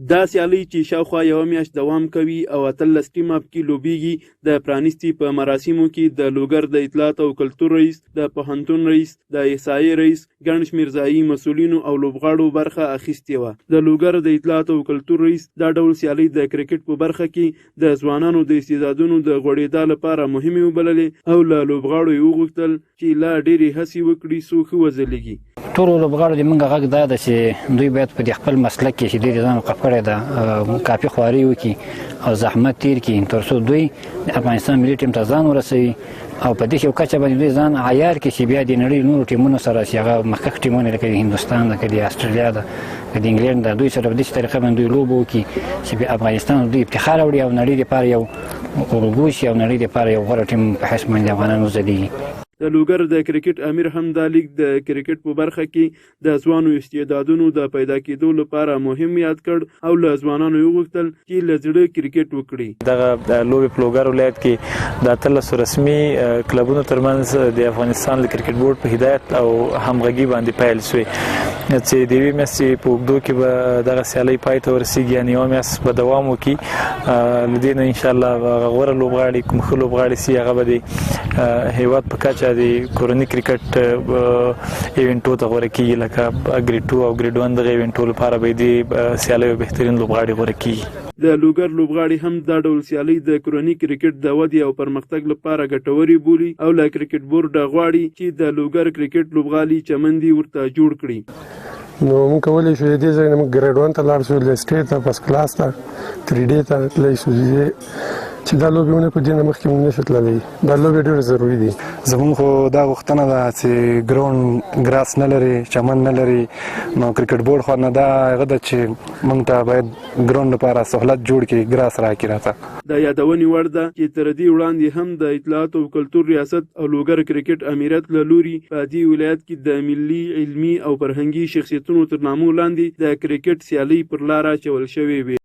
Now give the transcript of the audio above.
دا سیالي چې شاوخوا یوه میاشت دوام کوي او 18 ټیمه پکې لوبیږي د پرانیستي په مراسمو کې د لوګر د اطلاعات او کلتور رئیس، د پوهنتون رئیس، د احصایې رئیس، ګڼ شمېر ځایي مسؤلینو او لوبغاړو برخه اخیستې وه. د لوګر د اطلاعات او کلتور رئیس دا ډول سیالۍ د کرکټ په برخه کې د ځوانانو د استعدادونو د غوړېدا لپاره مهمې وبللې او له لوبغاړو یې وغوښتل چې لا ډېرې هڅې وکړي څو ښه وځلېږي. ټولو لوبغاړو د موږ غږ دا ده چې دوی باید په خپل مسلک کې چې دوی د ځان وقف کړی ده کافي خواري وکړي او زحمت تیر کړي تر څو دوی د افغانستان ملي ټیم ته ځان ورسوي او په دې یو کچه باندې دوی ځان عیار کړي چې بیا د نړۍ نورو ټیمونو سره چې هغه مخکښ ټیمونه لکه د هندوستان ده، که د استرالیا ده، که د انګلینډ ده، دوی سره په داسې طریقه باندې دوی لوبه وکړي چې بیا افغانستان دوی افتخار وړي او نړۍ لپاره یو الګو شي او نړۍ لپاره یو غوره ټیم په حیث باندې افغانان وځلېږي. د لوګر د کرکټ امیر هم دا لیګ د کرکټ په برخه کې د ځوانو استعدادونو د پیدا کېدو لپاره مهم یاد کړ او له ځوانانو یې وغوښتل چې له زړه کرکټ وکړي. دغه لوبې په لوګر ولایت کې د 18 رسمي کلبونو ترمنځ د افغانستان د کرکټ بورډ په هدایت او همغږي باندې پیل شوې چې د یوې میاشتې په اوږدو کې به دغه سیالۍ پای ته ورسېږي، یعنې یوه میاشت به دوام وکړي. له دې نه انشاءالله غوره لوبغاړي کوم ښه لوبغاړي سي هغه به د هېواد په کچه د کورني کرکټ ایونټو ته غوره کېږي، لکه ګریډ 2 او ګریډ 1 دغه ایونټو لپاره به د سیالیو بهترین لوبغاړي غوره کېږي. د لوګر لوبغاړي هم دا ډول سیالۍ د کورني کرکټ د ودې او پرمختګ لپاره ګټورې بولي او له کرکټ بورډ غواړي چې د لوګر کرکټ لوبغالي چمن دي ورته جوړ کړي. نو موږ کولی شو د دې ځای نه موږ ګریډ 1 ته لاړ شو، لیسټې ته، فسټ کلاس ته، 3D ته تللی شو چې دا لوبې ونه کړو. دې نه مخکې موږ نشو تللی. دا لوبې ډېرې ضروري دي. زموږ خو دا غوښتنه ده چې ګراوند ګراس نه لري، چمن نه لري، نو کرکټ بورډ خوا نه دا هغه ده چې موږ ته باید ګراوند لپاره سهولت جوړ کړي، ګراس راکړي راته. د یادونې وړ ده چې تر دې وړاندې هم د اطلاعات او کلتور ریاست او لوګر کرکټ امیرت له لوري په دې ولایت کې د ملي علمي او فرهنګي شخصیتونو تر نامو لاندې د کرکټ سیالۍ پر لاره اچول شوې وې.